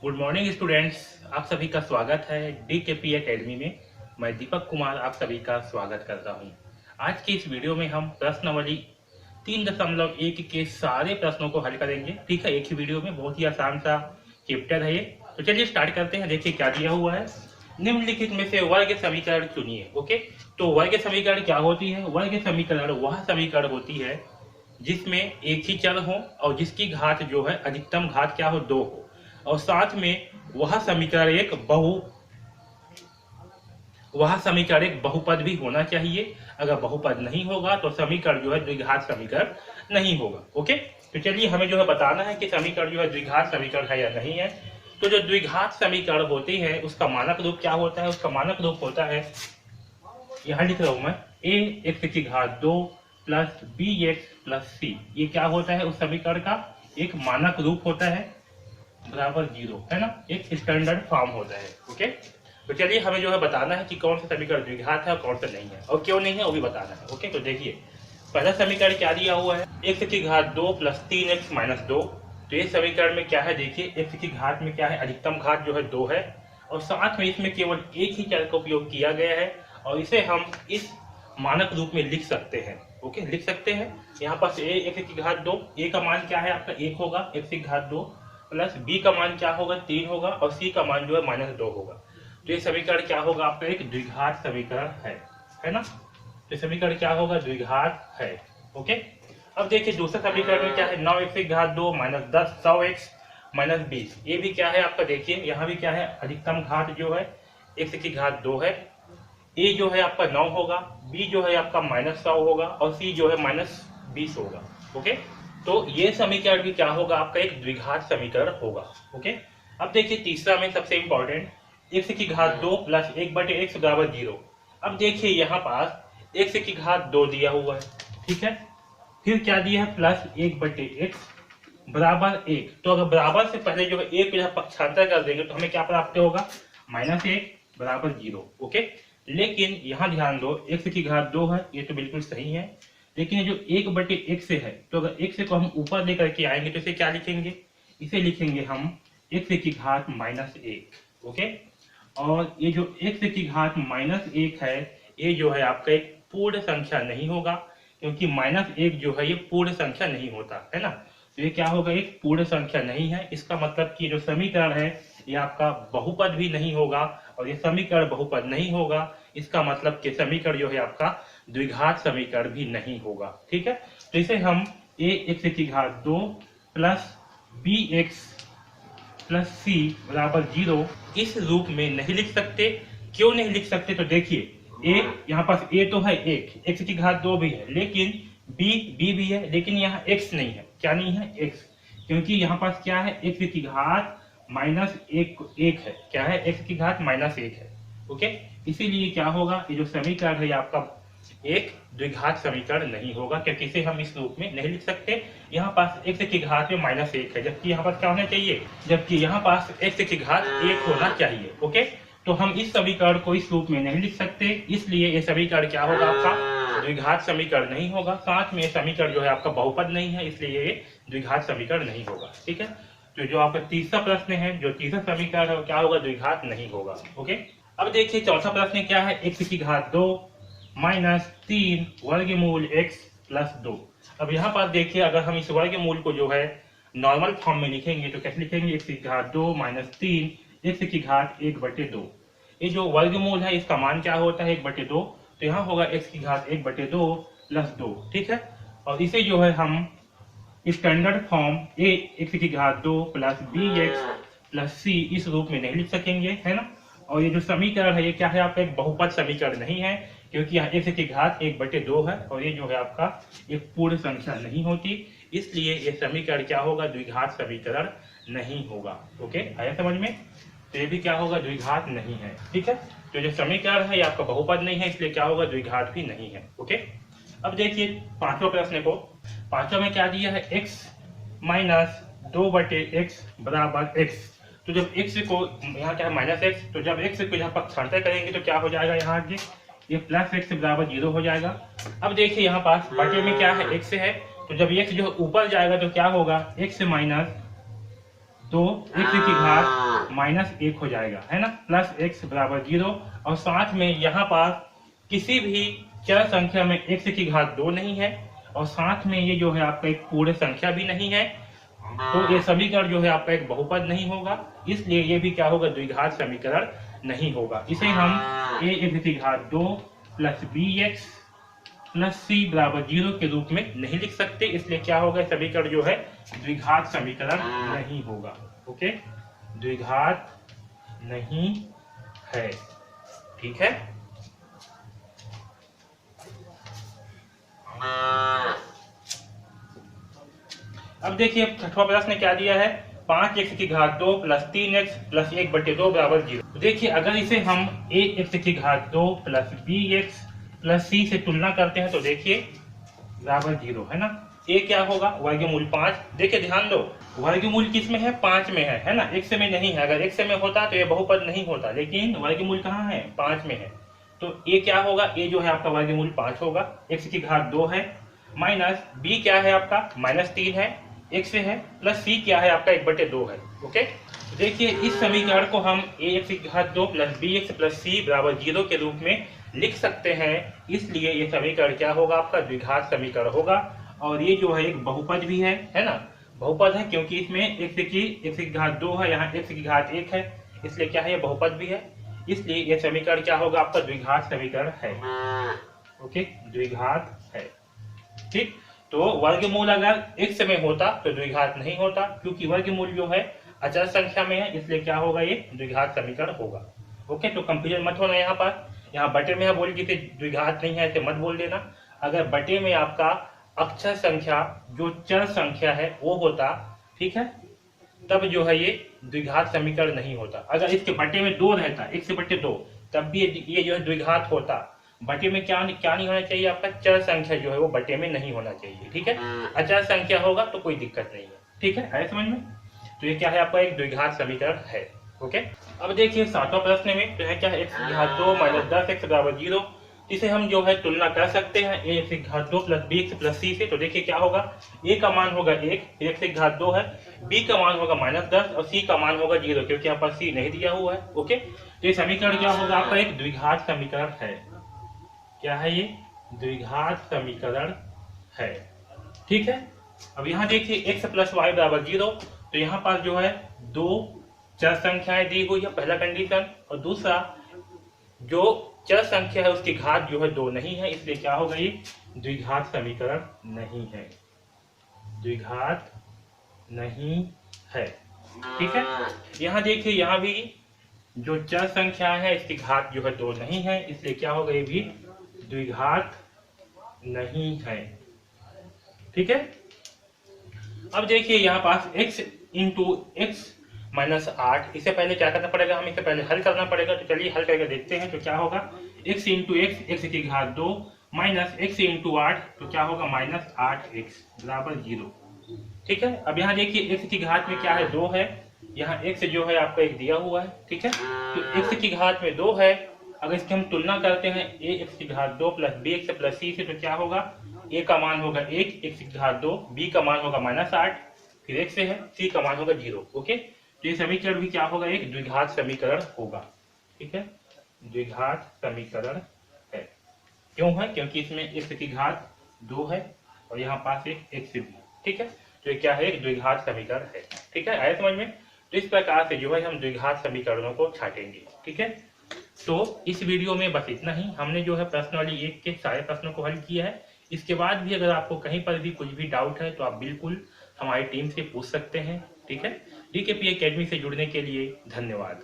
Good morning students, आप सभी का स्वागत है DKP एकेडमी में। मैं दीपक कुमार आप सभी का स्वागत करता हूं। आज की इस वीडियो में हम प्रश्नावली 3.1 के सारे प्रश्नों को हल करेंगे। ठीक है, एक ही वीडियो में, बहुत ही आसान सा चैप्टर है ये। तो चलिए स्टार्ट करते हैं। देखिए क्या दिया हुआ है, निम्नलिखित में से वर्ग समीकरण चुनिए। ओके, तो वर्ग समीकरण क्या होती है? वर्ग समीकरण वह समीकरण होती है जिसमें एक ही चर हो और जिसकी घात जो है अधिकतम घात क्या हो, 2 हो, और साथ में वह समीकरण एक बहुपद भी होना चाहिए। अगर बहुपद नहीं होगा तो समीकरण जो है द्विघात समीकरण नहीं होगा। ओके, तो चलिए हमें जो है बताना है कि समीकरण जो है द्विघात समीकरण है या नहीं है। तो जो द्विघात समीकरण होती है उसका मानक रूप क्या होता है? उसका मानक रूप होता है, यहाँ लिख रहा हूं मैं, a x की घात 2 प्लस बी एक्स प्लस सी। ये क्या होता है? उस समीकरण का एक मानक रूप होता है बराबर 0, है ना, एक स्टैंडर्ड फॉर्म होता है। ओके, तो चलिए हमें जो है बताना है कि कौन सा समीकरण द्विघात है और कौन सा नहीं है, और क्यों नहीं है वो भी बताना है। ओके, तो देखिए पहला समीकरण क्या दिया हुआ है, x की घात 2 प्लस 3x माइनस 2। तो ये समीकरण में क्या है, देखिए x की घात में क्या है, अधिकतम घात जो है 2 है, और साथ में इसमें केवल एक ही चर का उपयोग किया गया है, और इसे हम इस मानक रूप में लिख सकते हैं। ओके, लिख सकते हैं। यहाँ पर x की घात 2, a का मान क्या है आपका 1 होगा, x की घात 2 प्लस b का मान क्या होगा 3 होगा, और c का मान जो है माइनस 2 होगा। तो ये समीकरण क्या होगा आपका, एक द्विघात समीकरण है ना। तो समीकरण क्या होगा, द्विघात है। ओके, अब देखिए दूसरा समीकरण में क्या है, 9x की घात 2 माइनस 10 100x माइनस 20। ये भी क्या है आपका, देखिए यहाँ भी क्या है, अधिकतम घात जो है x की घात 2 है, a जो है आपका 9 होगा, b जो है आपका माइनस 100 होगा, और c जो है माइनस 20 होगा। ओके, तो ये समीकरण भी क्या होगा आपका, एक द्विघात समीकरण होगा। ओके, अब देखिए तीसरा में सबसे इंपॉर्टेंट, x की घात 2 प्लस 1/x बराबर 0। अब देखिए यहाँ पास x की घात 2 दिया हुआ है, ठीक है, फिर क्या दिया है, प्लस 1/x बराबर 1। तो अगर बराबर से पहले जो है एक को पक्षांतर कर देंगे तो हमें क्या प्राप्त होगा, -1 बराबर 0। ओके, लेकिन यहाँ ध्यान दो, x की घात 2 है, ये तो बिल्कुल सही है, लेकिन ये जो 1/x है, तो अगर x को हम ऊपर लेकर के आएंगे तो इसे क्या लिखेंगे, इसे लिखेंगे हम x की घात -1। ओके, और ये जो x की घात -1 है, ये जो है आपका एक पूर्ण संख्या नहीं होगा, क्योंकि -1 जो है ये पूर्ण संख्या नहीं होता है ना। तो ये क्या होगा, एक पूर्ण संख्या नहीं है। इसका मतलब कि जो समीकरण है ये आपका बहुपद भी नहीं होगा, और ये समीकरण बहुपद नहीं होगा, इसका मतलब कि समीकरण जो है आपका द्विघात समीकरण भी नहीं होगा। ठीक है, तो इसे हम ax की घात 2 प्लस bx प्लस सी बराबर 0 इस रूप में नहीं लिख सकते। क्यों नहीं लिख सकते, तो देखिए a, यहाँ पास a तो है 1, x की घात 2 भी है, लेकिन b भी है, लेकिन यहाँ x नहीं है। क्या नहीं है, x, क्योंकि यहाँ पास क्या है, x की घात -1 है। क्या है, x की घात -1 है। ओके, इसीलिए क्या होगा, ये जो समीकरण है ये आपका एक द्विघात समीकरण नहीं होगा, क्योंकि इसे हम इस रूप में नहीं लिख सकते। यहाँ पास x की घात में -1 है, जबकि यहाँ पास क्या होना चाहिए, जबकि यहाँ पास x की घात 1 होना चाहिए। ओके, तो हम इस समीकरण को इस रूप में नहीं लिख सकते, इसलिए ये समीकरण क्या होगा आपका, द्विघात समीकरण नहीं होगा। साथ में समीकरण जो है आपका बहुपद नहीं है, इसलिए ये द्विघात समीकरण नहीं होगा। ठीक है, तो जो आपका तीसरा प्रश्न है, जो तीसरा समीकरण है क्या होगा, द्विघात नहीं होगा। ओके, अब देखिए चौथा प्रश्न क्या है, x की घात 2 माइनस 3 वर्गमूल x प्लस 2। अब यहाँ पर देखिए, अगर हम इस वर्गमूल को जो है नॉर्मल फॉर्म में लिखेंगे तो कैसे लिखेंगे, x की घात 2 माइनस 3 x की घात 1/2। ये जो वर्गमूल है इसका मान क्या होता है, 1/2, तो यहाँ होगा x की घात 1/2 प्लस 2। ठीक है, और इसे जो है हम स्टैंडर्ड फॉर्म x की घात 2 प्लस bx प्लस c इस रूप में नहीं लिख सकेंगे, है ना। और ये जो समीकरण है ये क्या है आपका, एक बहुपद समीकरण नहीं है, क्योंकि यहाँ x की घात 1/2 है, और ये जो है आपका एक पूर्ण संख्या नहीं होती, इसलिए ये समीकरण क्या होगा, द्विघात समीकरण नहीं होगा। ओके, आया समझ में। तो ये भी क्या होगा, द्विघात नहीं है। ठीक है, तो जो समीकरण है ये आपका बहुपद नहीं है, इसलिए क्या होगा, द्विघात भी नहीं है। ओके, अब देखिए पांचवा प्रश्न को, पांचवा में क्या दिया है, x माइनस 2/x बराबर x। तो जब x को यहाँ क्या है -x, तो जब x को यहाँ पक्षांतर करेंगे तो क्या हो जाएगा, यहाँ आगे ये प्लस x बराबर 0 हो जाएगा। अब देखिए यहाँ पास बटे में क्या है, x है, तो जब x जो ऊपर जाएगा तो क्या होगा, x माइनस तो x की घात -1 हो जाएगा, है ना, प्लस x बराबर 0। और साथ में यहाँ पर किसी भी चर संख्या में x की घात 2 नहीं है, और साथ में ये जो है आपका एक पूर्ण संख्या भी नहीं है, तो ये समीकरण जो है आपका एक बहुपद नहीं होगा, इसलिए ये भी क्या होगा, द्विघात समीकरण नहीं होगा। इसे हम a की घात 2 प्लस bx प्लस c बराबर 0 के रूप में नहीं लिख सकते, इसलिए क्या होगा, समीकरण जो है द्विघात समीकरण नहीं होगा। ओके, द्विघात नहीं है, ठीक है। अब देखिए छठवां प्रश्न क्या दिया है, 5x की घात 2 प्लस 3x प्लस 1/2 बराबर 0। देखिए अगर इसे हम ax की घात 2 प्लस bx प्लस c से तुलना करते हैं तो देखिए बराबर 0, है ना। a क्या होगा, वर्गमूल 5। देखिए ध्यान दो, वर्गमूल किस में है, 5 में है ना, x में नहीं है। अगर x में होता तो ये बहुपद नहीं होता, लेकिन वर्गमूल कहाँ है, 5 में है। तो a क्या होगा, a जो है आपका वर्गमूल 5 होगा, x की घात 2 है, माइनस b क्या है आपका -3 है, x है, प्लस c क्या है आपका 1/2 है। ओके, देखिए इस समीकरण को हम ax की घात 2 प्लस bx प्लस c बराबर 0 के रूप में लिख सकते हैं, इसलिए ये समीकरण क्या होगा, आपका द्विघात समीकरण होगा। और ये जो है एक बहुपद भी है ना, बहुपद है क्योंकि इसमें x की घात 2 है, यहाँ x की घात 1 है, इसलिए क्या है, ये बहुपद भी है, इसलिए ये समीकरण क्या होगा, आपका द्विघात समीकरण है। ओके, द्विघात है, ठीक। तो वर्गमूल अगर x में होता तो द्विघात नहीं होता, क्योंकि वर्गमूल जो है अचर संख्या में है, इसलिए क्या होगा, ये द्विघात समीकरण होगा। ओके, तो कंफ्यूजन मत होना, यहाँ पर यहाँ बटे में है बोल के द्विघात नहीं है ऐसे मत बोल देना। अगर बटे में आपका अक्षर संख्या जो चर संख्या है वो होता, ठीक है, तब जो है ये द्विघात समीकरण नहीं होता। अगर इसके बटे में 2 रहता, 1/2, तब भी ये जो है द्विघात होता। बटे में क्या नहीं होना चाहिए, आपका चर संख्या जो है वो बटे में नहीं होना चाहिए, ठीक है। अचर संख्या होगा तो कोई दिक्कत नहीं है, ठीक है समझ में। तो ये क्या है, आपका एक द्विघात समीकरण है। ओके, अब देखिए सातवां प्रश्न में तो है क्या है, x की घात 2 माइनस 10x बराबर 0। इसे हम जो है तुलना कर सकते हैं a की घात 2 प्लस bx प्लस c से। तो देखिए क्या होगा, a का मान होगा 1, x की घात 2 है, b का मान होगा -10 और c का मान होगा 0, क्योंकि यहाँ पर c नहीं दिया हुआ है। ओके, तो ये समीकरण क्या होगा, आपका एक द्विघात समीकरण है। क्या है, ये द्विघात समीकरण है, ठीक है। अब यहाँ देखिए x प्लस वाई बराबर 0, तो यहाँ पर जो है 2 चर संख्याएं दी हुई है, पहला कंडीशन, और दूसरा जो चर संख्या है उसकी घात जो है 2 नहीं है, इसलिए क्या होगा, ये द्विघात समीकरण नहीं है, द्विघात नहीं है, ठीक है। यहाँ देखिए, यहाँ भी जो चर संख्या है इसकी घात जो है 2 नहीं है, इसलिए क्या होगा, ये भी द्विघात नहीं है, ठीक है। अब देखिए यहाँ पास x इंटू x -8, इसे पहले क्या करना पड़ेगा, हम इसे पहले हल करना पड़ेगा। तो चलिए हल करके देखते हैं। तो क्या होगा, x इंटू x की घात 2 माइनस x इंटू 8, तो क्या होगा -8x बराबर 0, ठीक है। अब यहाँ देखिए x की घात में क्या है, 2 है, यहाँ x जो है आपका एक दिया हुआ है, ठीक है। तो x की घात में 2 है, अगर इसकी हम तुलना करते हैं ax की घात 2 प्लस bx प्लस c से, तो क्या होगा, a का मान होगा 1, x की घात 2, b का मान होगा -8, फिर x है, c का मान होगा 0। ओके, तो ये समीकरण भी क्या होगा, एक द्विघात समीकरण होगा, ठीक है, द्विघात समीकरण है। क्यों है, क्योंकि इसमें x की घात 2 है और यहाँ पास एक x भी, ठीक है। तो ये क्या है, एक द्विघात समीकरण है, ठीक है, आया समझ में। तो इस प्रकार से जो है हम द्विघात समीकरणों को छाटेंगे, ठीक है। तो इस वीडियो में बस इतना ही, हमने जो है प्रश्नावली 1 के सारे प्रश्नों को हल किया है। इसके बाद भी अगर आपको कहीं पर भी कुछ भी डाउट है तो आप बिल्कुल हमारी टीम से पूछ सकते हैं, ठीक है। DKP एकेडमी से जुड़ने के लिए धन्यवाद।